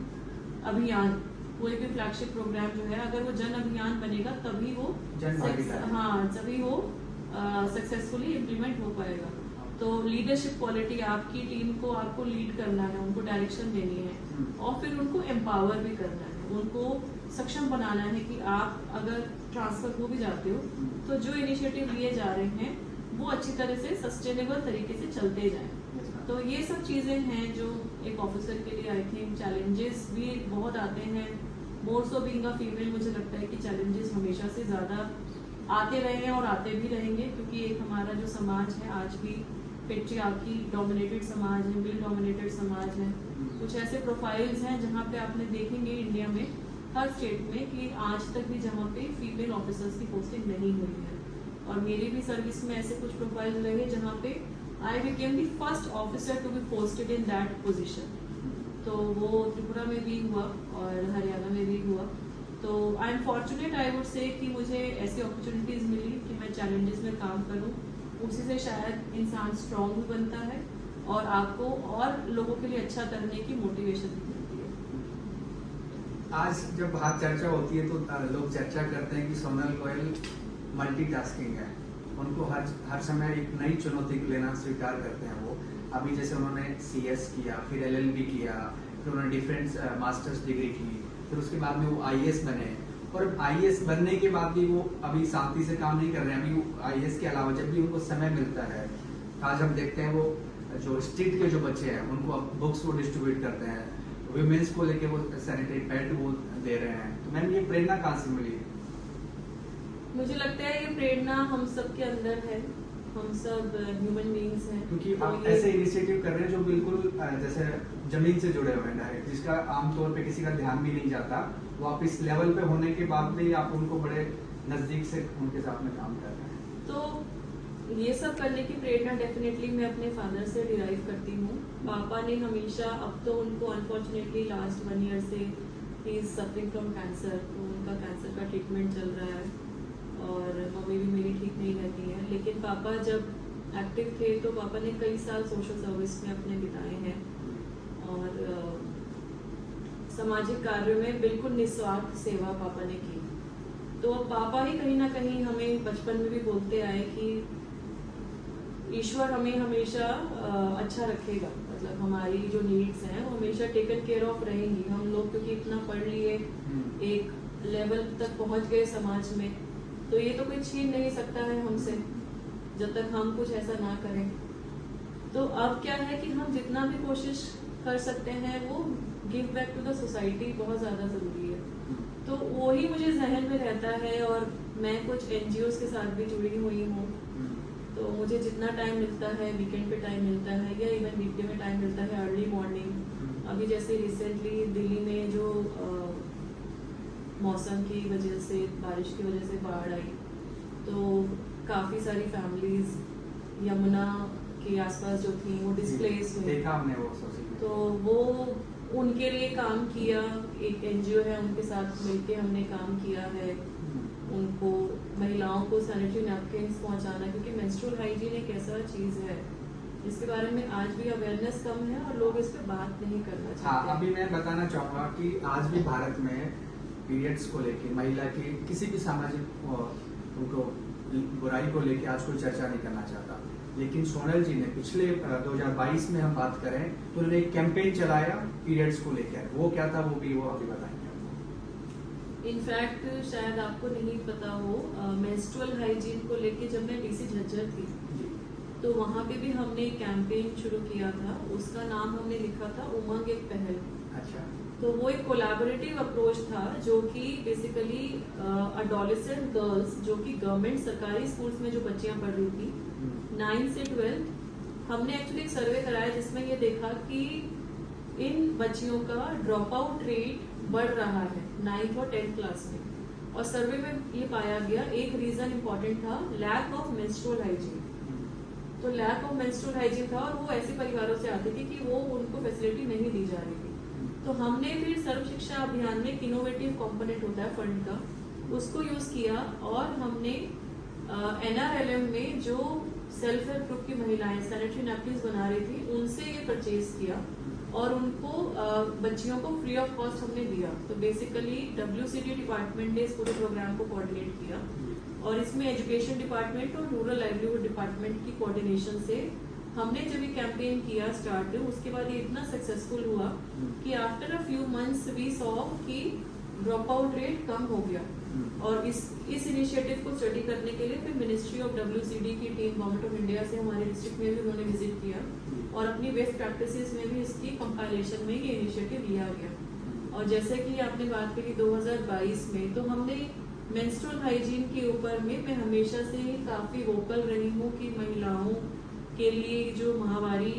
अभियान, कोई भी फ्लैगशिप प्रोग्राम जो है, अगर वो जन अभियान बनेगा तभी वो सक्सेसफुली इम्प्लीमेंट हो पाएगा। तो लीडरशिप क्वालिटी, आपकी टीम को आपको लीड करना है, उनको डायरेक्शन देनी है और फिर उनको एम्पावर भी करना है, उनको सक्षम बनाना है कि आप अगर ट्रांसफर हो भी जाते हो तो जो इनिशिएटिव लिए जा रहे हैं वो अच्छी तरह से सस्टेनेबल तरीके से चलते जाएं। तो ये सब चीज़ें हैं जो एक ऑफिसर के लिए आई थिंक चैलेंजेस भी बहुत आते हैं। मोर सो बीइंग अ फीमेल, मुझे लगता है कि चैलेंजेस हमेशा से ज़्यादा आते रहे हैं और आते भी रहेंगे, क्योंकि एक हमारा जो समाज है आज भी पेट्रियार्की डोमिनेटेड समाज है, मेल डोमिनेटेड समाज है। कुछ ऐसे प्रोफाइल्स हैं जहाँ पे आपने देखेंगे इंडिया में हर स्टेट में कि आज तक भी जहाँ पे फीमेल ऑफिसर्स की पोस्टिंग नहीं हुई है। और मेरी भी सर्विस में ऐसे कुछ प्रोफाइल रहे जहाँ पे I became the first officer to be posted in that position. तो वो त्रिपुरा में भी हुआ और हरियाणा में भी हुआ। तो I am fortunate, I would say, कि मुझे ऐसी अपॉर्चुनिटीज़ मिली कि मैं चैलेंजेस में काम करूँ उसी से शायद इंसान स्ट्रॉन्ग भी बनता है और आपको और लोगों के लिए अच्छा करने की मोटिवेशन भी मिलती है। आज जब बात चर्चा होती है तो लोग चर्चा करते हैं कि सोनल गोयल मल्टीटास्किंग है, उनको हर समय एक नई चुनौती लेना स्वीकार करते हैं वो। अभी जैसे उन्होंने CS किया, फिर LLB किया, फिर उन्होंने डिफरेंट मास्टर्स डिग्री की, फिर उसके बाद में वो IAS बने, और IAS बनने के बाद भी वो अभी शांति से काम नहीं कर रहे हैं। अभी वो IAS के अलावा जब भी उनको समय मिलता है, आज हम देखते हैं वो जो स्ट्रीट के जो बच्चे हैं उनको अब बुक्स वो डिस्ट्रीब्यूट करते हैं, विमेंस को लेके वो सैनिटरी पैड वो दे रहे हैं। तो मैम ये प्रेरणा कहाँ से मिली? मुझे लगता है ये प्रेरणा हम सब के अंदर है, हम सब ह्यूमन बीइंग्स हैं। क्योंकि तो आप ये- ऐसे इनिशिएटिव कर रहे हैं जो बिल्कुल जैसे जमीन से जुड़े हुए हैं डायरेक्ट, जिसका आमतौर पे किसी का ध्यान भी नहीं जाता, वो आप इस लेवल पे होने के बाद भी आप उनको बड़े नजदीक से उनके साथ में काम कर रहे हैं। तो ये सब करने की प्रेरणा डेफिनेटली मैं अपने फादर से डिराइव करती हूँ। पापा ने हमेशा, अब तो उनको अनफॉर्चुनेटली लास्ट 1 ईयर से he is suffering from cancer, तो उनका कैंसर का ट्रीटमेंट चल रहा है और मम्मी भी मेरी ठीक नहीं रहती है। लेकिन पापा जब एक्टिव थे तो पापा ने कई साल सोशल सर्विस में अपने बिताए हैं और सामाजिक कार्यों में बिल्कुल निस्वार्थ सेवा पापा ने की। तो पापा ही कहीं ना कहीं हमें बचपन में भी बोलते आए कि ईश्वर हमें हमेशा अच्छा रखेगा, मतलब हमारी जो नीड्स हैं वो हमेशा टेकन केयर ऑफ रहेंगी। हम लोग क्योंकि इतना पढ़ लिए, एक लेवल तक पहुंच गए समाज में, तो ये तो कोई छीन नहीं सकता है हमसे जब तक हम कुछ ऐसा ना करें। तो अब क्या है कि हम जितना भी कोशिश कर सकते हैं वो give back to the society बहुत ज़्यादा ज़रूरी है। तो वही मुझे जहन में रहता है और मैं कुछ NGOs के साथ भी जुड़ी हुई हूँ। तो मुझे जितना टाइम मिलता है, वीकेंड पे टाइम मिलता है या इवन वीकडे में टाइम मिलता है, अर्ली मॉर्निंग। अभी जैसे रिसेंटली दिल्ली में जो मौसम की वजह से, बारिश की वजह से बाढ़ आई, तो काफ़ी सारी फैमिलीज यमुना के आसपास जो थी वो डिस्प्लेस हुई। देखा हमने वो सोशल मीडिया। तो वो उनके लिए काम किया, एक NGO है उनके साथ मिलके हमने काम किया है। उनको, महिलाओं को सैनिटरी नैपकिन्स पहुंचाना, क्योंकि मेंस्ट्रुअल हाइजीन एक ऐसा चीज़ है जिसके बारे में आज भी अवेयरनेस कम है और लोग इस पे बात नहीं करना चाहते। हाँ, अभी मैं बताना चाहूँगा कि आज भी भारत में पीरियड्स को लेके, महिला की किसी भी सामाजिक उनको बुराई को लेके आज कोई चर्चा नहीं करना चाहता। लेकिन सोनल जी ने पिछले 2022 में हम बात करें तो उन्होंने एक कैंपेन चलाया पीरियड्स को लेकर। वो क्या था वो अभी बताएंगे। इनफैक्ट शायद आपको नहीं पता हो, मेंस्ट्रुअल हाइजीन को लेके जब मैं DC झज्जर थी तो वहाँ पे भी हमने एक कैंपेन शुरू किया था। उसका नाम हमने लिखा था उमंग एक पहल। अच्छा। तो वो एक कोलैबोरेटिव अप्रोच था जो कि बेसिकली एडोलेसेंट गर्ल्स, जो कि गवर्नमेंट सरकारी स्कूल्स में जो बच्चियां पढ़ रही थी 9 से 12, हमने एक्चुअली एक सर्वे कराया जिसमें ये देखा कि इन बच्चियों का ड्रॉप आउट रेट बढ़ रहा है 9th और 10th क्लास में। और सर्वे में ये पाया गया, एक रीजन इंपॉर्टेंट था लैक ऑफ मेंस्ट्रुअल हाइजीन। तो लैक ऑफ मेंस्ट्रुअल हाइजीन था और वो ऐसे परिवारों से आती थी कि वो उनको फैसिलिटी नहीं दी जा रही थी। तो हमने फिर सर्व शिक्षा अभियान में एक इनोवेटिव कंपोनेंट होता है फंड का, उसको यूज किया और हमने NRLM में जो सेल्फ हेल्प ग्रुप की महिलाएं सैनिटरी नैपकिन्स बना रही थी उनसे ये परचेज किया और उनको बच्चियों को फ्री ऑफ कॉस्ट हमने दिया। तो बेसिकली WCD डिपार्टमेंट ने इस पूरे प्रोग्राम को कोऑर्डिनेट किया और इसमें एजुकेशन डिपार्टमेंट और रूरल लाइवलीहुड डिपार्टमेंट की कोऑर्डिनेशन से हमने जब ये कैंपेन किया स्टार्ट, उसके बाद ये इतना सक्सेसफुल हुआ कि after a few months we saw कि ड्रॉप आउट रेट कम हो गया। और इस इनिशिएटिव को स्टडी करने के लिए फिर मिनिस्ट्री ऑफ WCD की टीम गवर्नमेंट ऑफ इंडिया से हमारे डिस्ट्रिक्ट में भी उन्होंने विजिट किया और अपनी बेस्ट प्रैक्टिसेस में भी इसकी कंपाइलेशन में ये इनिशिएटिव लिया गया। और जैसे कि आपने बात करी 2022 में, तो हमने मेंस्ट्रुअल हाइजीन के ऊपर में मैं हमेशा से ही काफ़ी वोकल रही हूँ कि महिलाओं के लिए जो महावारी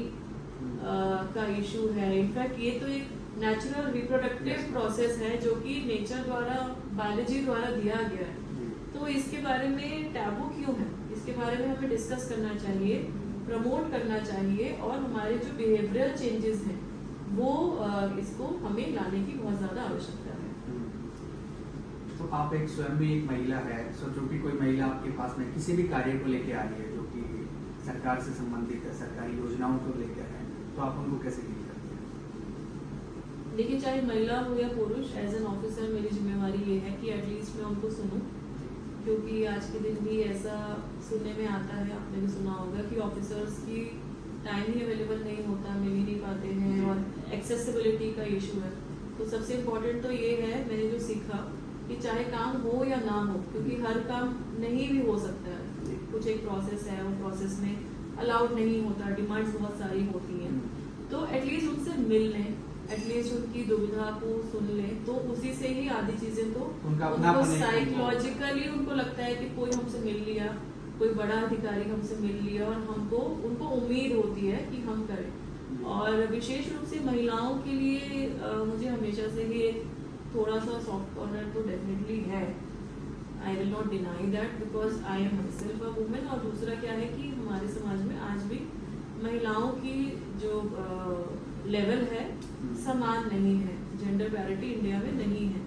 का इशू है, इनफैक्ट ये तो एक नेचुरल रिप्रोडक्टिव प्रोसेस है जो कि नेचर द्वारा, बायोलॉजी द्वारा दिया गया है। तो इसके बारे में टैबू क्यों है, इसके बारे में हमें डिस्कस करना चाहिए, प्रमोट करना चाहिए और हमारे जो बिहेवियरल चेंजेस हैं वो इसको हमें लाने की बहुत ज़्यादा आवश्यकता है। तो आप एक स्वयं भी एक महिला है, सोचो कि कोई महिला आपके पास में किसी भी कार्य को लेके आ रही है जो कि सरकार से संबंधित है, सरकारी योजनाओं को लेकर है, तो आप उनको कैसे डील करते हैं? देखिए, चाहे महिला हो या पुरुष, एज एन ऑफिसर मेरी जिम्मेवारी ये है कि एटलीस्ट मैं उनको सुनूं, क्योंकि आज के दिन भी ऐसा सुनने में आता है, आपने भी सुना होगा कि ऑफिसर्स की टाइम ही अवेलेबल नहीं होता, मिल ही नहीं पाते हैं और एक्सेसिबिलिटी का इशू है। तो सबसे इम्पोर्टेंट तो ये है, मैंने जो सीखा कि चाहे काम हो या ना हो, क्योंकि हर काम नहीं भी हो सकता है, कुछ एक प्रोसेस है, वो प्रोसेस में अलाउड नहीं होता, डिमांड्स बहुत सारी होती हैं, तो एटलीस्ट उनसे मिल लें, एटलीस्ट उनकी दुविधा को सुन लें, तो उसी से ही आधी चीजें तो उनको साइकोलॉजिकली उनको लगता है कि कोई हमसे मिल लिया, कोई बड़ा अधिकारी हमसे मिल लिया और उनको उम्मीद होती है कि हम करें। और विशेष रूप से महिलाओं के लिए मुझे हमेशा से ही थोड़ा सा सॉफ्ट कॉर्नर तो डेफिनेटली है, I will not deny that, because I am myself a women. और दूसरा क्या है कि हमारे समाज में आज भी महिलाओं की जो लेवल है समान नहीं है, जेंडर पैरिटी इंडिया में नहीं है,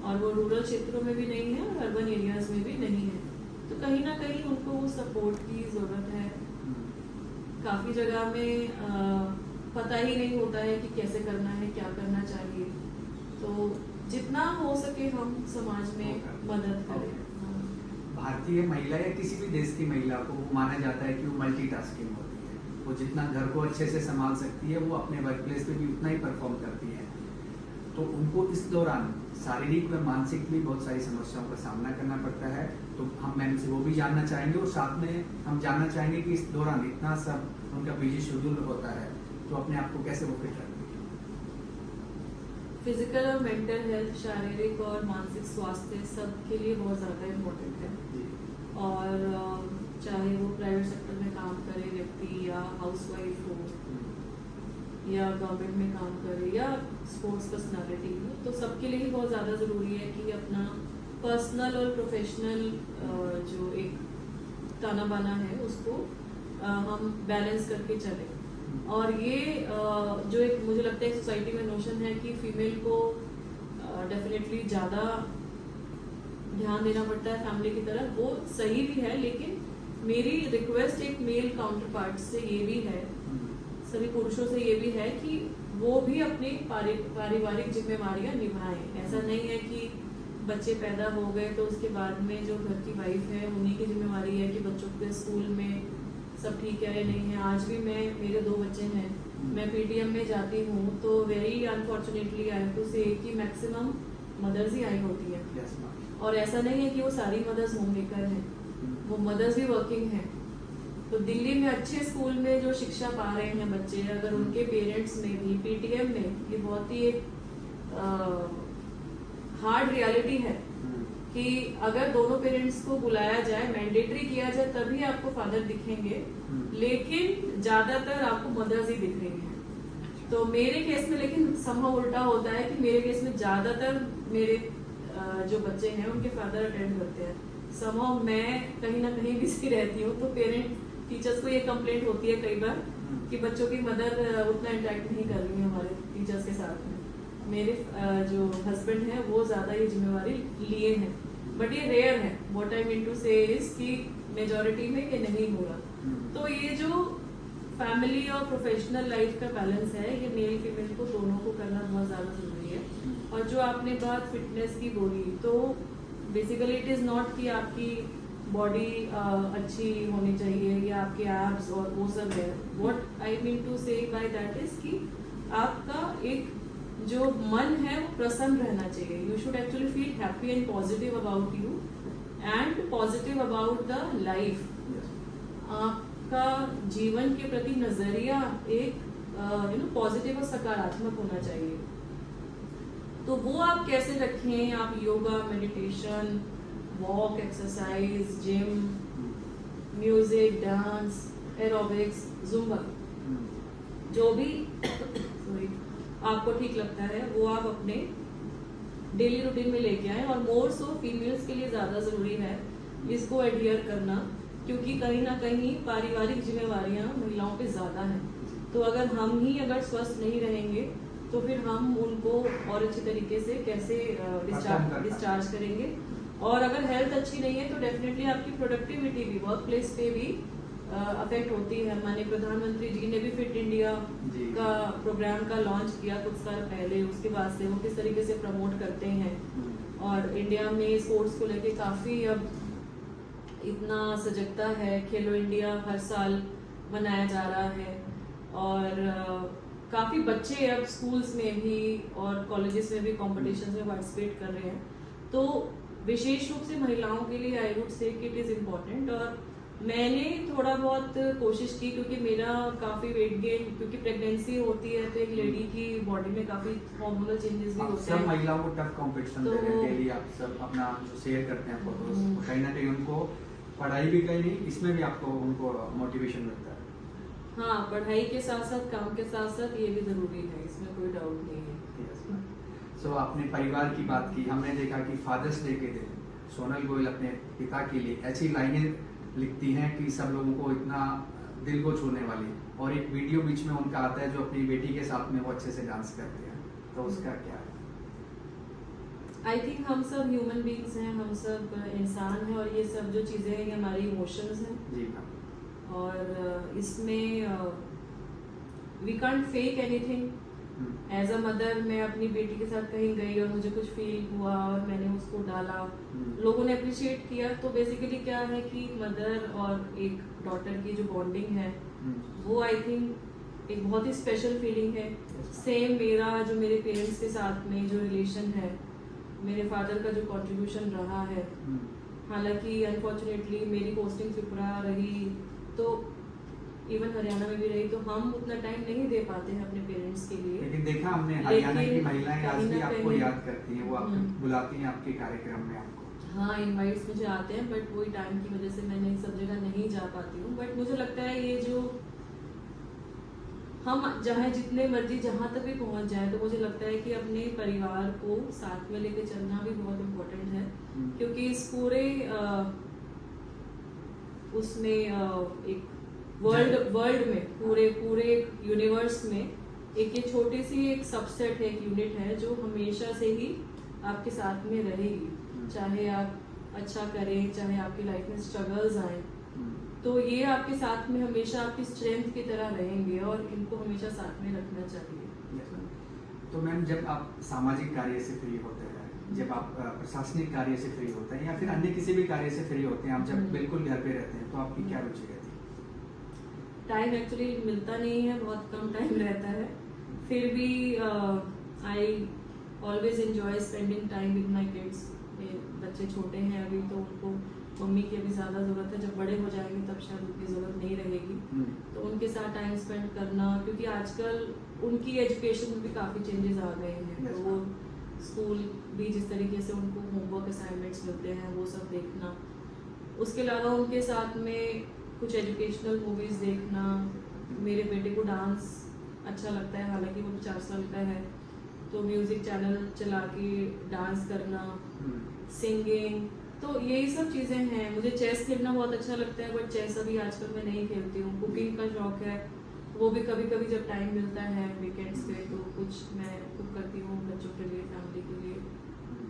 और वो रूरल क्षेत्रों में भी नहीं है और अर्बन एरियाज में भी नहीं है। तो कहीं ना कहीं उनको वो सपोर्ट की ज़रूरत है। काफ़ी जगह में पता ही नहीं होता है कि कैसे करना है, क्या करना चाहिए, तो जितना हो सके हम समाज में मदद करें। भारतीय महिला या किसी भी देश की महिला को माना जाता है कि वो मल्टीटास्किंग होती है, वो जितना घर को अच्छे से संभाल सकती है वो अपने वर्क प्लेस पे भी उतना ही परफॉर्म करती है। तो उनको इस दौरान शारीरिक व मानसिक भी बहुत सारी समस्याओं का सामना करना पड़ता है। तो हम मैम से वो भी जानना चाहेंगे और साथ में हम जानना चाहेंगे कि इस दौरान इतना सब उनका बिजी शेड्यूल होता है, तो अपने आप को कैसे वो फिट रखती है? फिजिकल और मेंटल हेल्थ, शारीरिक और मानसिक स्वास्थ्य सबके लिए बहुत ज़्यादा इम्पोर्टेंट है। और चाहे वो प्राइवेट सेक्टर में काम करे व्यक्ति या हाउसवाइफ हो या गवर्नमेंट में काम करे या स्पोर्ट्स पर्सनालिटी हो, तो सबके लिए ही बहुत ज़्यादा ज़रूरी है कि अपना पर्सनल और प्रोफेशनल जो एक ताना बाना है उसको हम बैलेंस करके चलें। और ये जो एक मुझे लगता है सोसाइटी में नोशन है कि फीमेल को डेफिनेटली ज़्यादा ध्यान देना पड़ता है फैमिली की तरफ, वो सही भी है, लेकिन मेरी रिक्वेस्ट एक मेल काउंटर पार्ट से ये भी है, सभी पुरुषों से ये भी है कि वो भी अपनी पारिवारिक जिम्मेवारियां निभाएं। ऐसा नहीं है कि बच्चे पैदा हो गए तो उसके बाद में जो घर की वाइफ है उन्हीं की जिम्मेवारी है कि बच्चों के स्कूल में सब ठीक है या नहीं है। आज भी मेरे 2 बच्चे हैं, मैं पीटीएम में जाती हूँ तो very unfortunately I have to say कि मैक्सिमम मदर्स ही आई होती है। और ऐसा नहीं है कि वो सारी मदर्स होम मेकर हैं, वो मदर्स भी वर्किंग हैं। तो दिल्ली में अच्छे स्कूल में जो शिक्षा पा रहे हैं बच्चे, अगर उनके पेरेंट्स में भी पीटीएम में, ये बहुत ही एक हार्ड रियलिटी है कि अगर दोनों पेरेंट्स को बुलाया जाए, मैंडेटरी किया जाए, तभी आपको फादर दिखेंगे, लेकिन ज्यादातर आपको मदर्स ही दिख रही हैं। तो मेरे केस में लेकिन समहाउ उल्टा होता है कि मेरे केस में ज्यादातर मेरे जो बच्चे हैं उनके फादर अटेंड करते हैं। समहाउ मैं कहीं ना कहीं बिजी रहती हूँ, तो पेरेंट टीचर्स को ये कंप्लेंट होती है कई बार कि बच्चों की मदर उतना इंटरेक्ट नहीं कर रही है हमारे टीचर्स के साथ में। मेरे जो हस्बैंड है वो ज़्यादा ये जिम्मेवारी लिए हैं, बट ये रेयर है। व्हाट आई मीन टू से इज कि मेजॉरिटी में ये नहीं हो रहा। तो ये जो फैमिली और प्रोफेशनल लाइफ का बैलेंस है, ये मेल फीमेल को दोनों को करना बहुत ज़्यादा ज़रूरी है। और जो आपने बात फिटनेस की बोली, तो बेसिकली इट इज़ नॉट कि आपकी बॉडी अच्छी होनी चाहिए या आपके एब्स और वो सब है। व्हाट आई मीन टू से बाय दैट इज कि आपका एक जो मन है वो प्रसन्न रहना चाहिए। You should actually feel happy and positive about you and positive about the life. आपका जीवन के प्रति नजरिया एक पॉजिटिव और सकारात्मक होना चाहिए। तो वो आप कैसे रखें? आप yoga, meditation, walk, exercise, gym, music, dance, aerobics, Zumba, जो भी सॉरी आपको ठीक लगता है वो आप अपने डेली रूटीन में लेके आए। और मोर सो फीमेल्स के लिए ज़्यादा ज़रूरी है इसको एडहियर करना, क्योंकि कहीं ना कहीं पारिवारिक जिम्मेवारियां महिलाओं पे ज़्यादा हैं। तो अगर स्वस्थ नहीं रहेंगे तो फिर हम उनको और अच्छे तरीके से कैसे डिस्चार्ज करेंगे। और अगर हेल्थ अच्छी नहीं है तो डेफिनेटली आपकी प्रोडक्टिविटी भी वर्क प्लेस पे भी अफेक्ट होती है। माननीय प्रधानमंत्री जी ने भी फिट इंडिया जी। का प्रोग्राम का लॉन्च किया कुछ साल पहले, उसके बाद से वो किस तरीके से प्रमोट करते हैं और इंडिया में स्पोर्ट्स को लेके काफ़ी अब इतना सजगता है। खेलो इंडिया हर साल मनाया जा रहा है और काफ़ी बच्चे अब स्कूल्स में भी और कॉलेजेस में भी कॉम्पिटिशन में पार्टिसिपेट कर रहे हैं। तो विशेष रूप से महिलाओं के लिए आई वुड से कि इट इज़ इम्पॉर्टेंट। और मैंने थोड़ा बहुत कोशिश की क्योंकि मेरा काफ़ी वेट गेन, क्योंकि प्रेगनेंसी होती है तो एक लेडी की बॉडी में काफ़ी हार्मोनल चेंजेस भी आप होते सब हैं। महिलाओं को टफ कंपटीशन दे रहे हैं डेली, आप सब अपना जो शेयर करते हैं फोटोज, कहीं ना कहीं उनको पढ़ाई भी कहीं नहीं, इसमें भी आपको उनको मोटिवेशन मिलता है। हाँ, पढ़ाई के साथ साथ काम के साथ साथ ये भी जरूरी है, इसमें कोई डाउट नहीं है। सो आपने परिवार की बात की, हमने देखा कि फादर्स डे के दिन सोनल गोयल अपने पिता के लिए ऐसी लाइनें लिखती हैं कि सब लोगों को इतना दिल को छूने वाली, और एक वीडियो बीच में उनका आता है जो अपनी बेटी के साथ में वो अच्छे से डांस करते हैं, तो उसका क्या है? आई थिंक हम सब ह्यूमन बींग्स हैं, हम सब इंसान हैं और ये सब जो चीज़ें हैं ये हमारी इमोशंस हैं जी मैम। और इसमें we can't fake anything. As a mother मैं अपनी बेटी के साथ कहीं गई और मुझे कुछ फील हुआ और मैंने उसको डाला, लोगों ने अप्रिशिएट किया, तो बेसिकली क्या है कि मदर और एक डॉटर की जो बॉन्डिंग है वो आई थिंक एक बहुत ही स्पेशल फीलिंग है। सेम मेरा जो मेरे पेरेंट्स के साथ में जो रिलेशन है, मेरे फादर का जो कंट्रीब्यूशन रहा है, हालांकि अनफॉर्चुनेटली मेरी पोस्टिंग त्रिपुरा रही तो इवन हरियाणा में भी रही, तो हम उतना टाइम नहीं दे पाते हैं अपने पेरेंट्स के लिए। लेकिन देखा हमने हरियाणा की महिलाएं आज भी आपको कहीं- याद करती हैं, वो आपको बुलाती हैं आपके कार्यक्रम में आपको। हाँ, इनवाइट्स मुझे आते हैं बट वही टाइम की वजह से मैं नहीं सब जगह नहीं जा पाती हूँ। बट मुझे लगता है ये जो हम चाहे जितने मर्जी जहाँ तक भी पहुँच जाए, तो मुझे लगता है कि अपने परिवार को साथ में लेके चलना भी बहुत इम्पोर्टेंट है, क्योंकि इस पूरे उसमें एक वर्ल्ड में पूरे यूनिवर्स में एक ये छोटी सी एक सबसेट है, एक यूनिट है जो हमेशा से ही आपके साथ में रहेगी, चाहे आप अच्छा करें, चाहे आपकी लाइफ में स्ट्रगल्स आए, तो ये आपके साथ में हमेशा आपकी स्ट्रेंथ की तरह रहेंगे और इनको हमेशा साथ में रखना चाहिए। तो मैम, जब आप सामाजिक कार्य से फ्री होते हैं, जब आप प्रशासनिक कार्य से फ्री होते हैं या फिर अन्य किसी भी कार्य से फ्री होते हैं, आप जब बिल्कुल घर पे रहते हैं, तो आपकी क्या रुचि रहती है? टाइम एक्चुअली मिलता नहीं है, बहुत कम टाइम रहता है, फिर भी I always enjoy spending time with my kids. बच्चे छोटे हैं अभी, तो उनको मम्मी की अभी ज़्यादा ज़रूरत है, जब बड़े हो जाएंगे तब शायद उनकी ज़रूरत नहीं रहेगी, तो उनके साथ टाइम स्पेंड करना, क्योंकि आजकल उनकी एजुकेशन में भी काफ़ी चेंजेस आ गए हैं, तो वो स्कूल भी जिस तरीके से उनको होमवर्क असाइनमेंट्स मिलते हैं वो सब देखना, उसके अलावा उनके साथ में कुछ एजुकेशनल मूवीज़ देखना। मेरे बेटे को डांस अच्छा लगता है, हालांकि वो 4 साल का है, तो म्यूज़िक चैनल चला के डांस करना, सिंगिंग, तो यही सब चीज़ें हैं। मुझे चेस खेलना बहुत अच्छा लगता है, बट चेस अभी आजकल मैं नहीं खेलती हूँ। कुकिंग का शौक है, वो भी कभी कभी जब टाइम मिलता है वीकेंड्स पे तो कुछ मैं कुक करती हूँ बच्चों के लिए, फैमिली के लिए,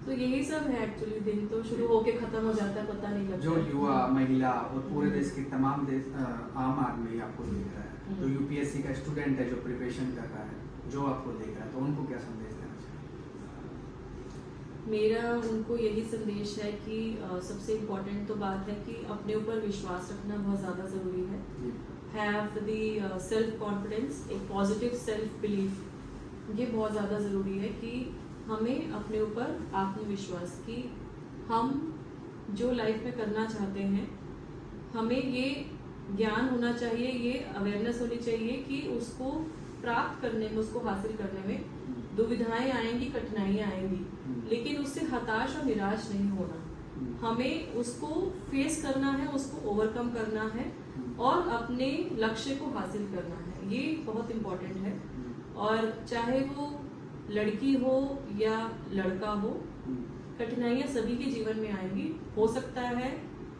तो यही सब है। एक्चुअली दिन तो शुरू होके खत्म हो जाता है, पता नहीं लगता। जो युवा, महिला और पूरे देश के तमाम आम आदमी आपको देख रहा है, तो यूपीएससी का स्टूडेंट है जो प्रिपरेशन कर रहा है, जो आपको देख रहा है, तो उनको क्या संदेश देना चाहिए? मेरा उनको यही संदेश है कि सबसे इम्पोर्टेंट तो बात है कि अपने ऊपर विश्वास रखना बहुत ज़्यादा ज़रूरी है। हैव दी सेल्फ कॉन्फिडेंस, एक पॉजिटिव सेल्फ बिलीफ, ये बहुत ज़्यादा ज़रूरी है कि हमें अपने ऊपर आत्मविश्वास कि हम जो लाइफ में करना चाहते हैं, हमें ये ज्ञान होना चाहिए, ये अवेयरनेस होनी चाहिए कि उसको प्राप्त करने में, उसको हासिल करने में दुविधाएं आएंगी, कठिनाइयां आएंगी, लेकिन उससे हताश और निराश नहीं होना। हमें उसको फेस करना है, उसको ओवरकम करना है और अपने लक्ष्य को हासिल करना है, ये बहुत इम्पोर्टेंट है। और चाहे वो लड़की हो या लड़का हो, कठिनाइयां सभी के जीवन में आएंगी। हो सकता है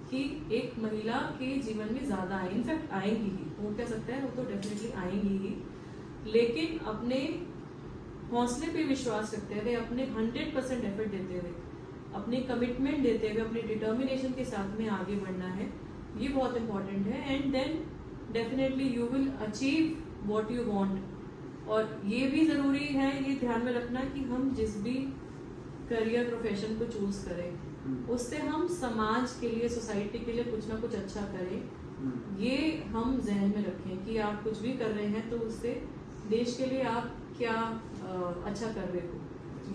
कि एक महिला के जीवन में ज्यादा आए, इनफैक्ट आएंगी ही, वो कह सकता है वो तो डेफिनेटली आएंगी ही, लेकिन अपने हौसले पे विश्वास रखते हुए, अपने 100% एफर्ट देते हुए, अपनी कमिटमेंट देते हुए, अपने डिटर्मिनेशन के साथ में आगे बढ़ना है। ये बहुत इंपॉर्टेंट है, and then definitely you will achieve what you want. और ये भी जरूरी है ये ध्यान में रखना कि हम जिस भी करियर प्रोफेशन को चूज करें उससे हम समाज के लिए, सोसाइटी के लिए कुछ ना कुछ अच्छा करें। ये हम जहन में रखें कि आप कुछ भी कर रहे हैं तो उससे देश के लिए आप क्या अच्छा कर रहे हो,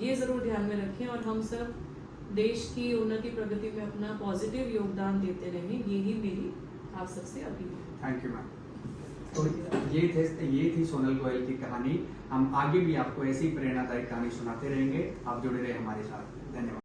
ये जरूर ध्यान में रखें। और हम सब देश की उन्नति प्रगति में अपना पॉजिटिव योगदान देते रहें, यही मेरी आप सबसे अपील है। Thank you ma'am. तो ये थी सोनल गोयल की कहानी। हम आगे भी आपको ऐसी प्रेरणादायक कहानी सुनाते रहेंगे। आप जुड़े रहे हमारे साथ। धन्यवाद।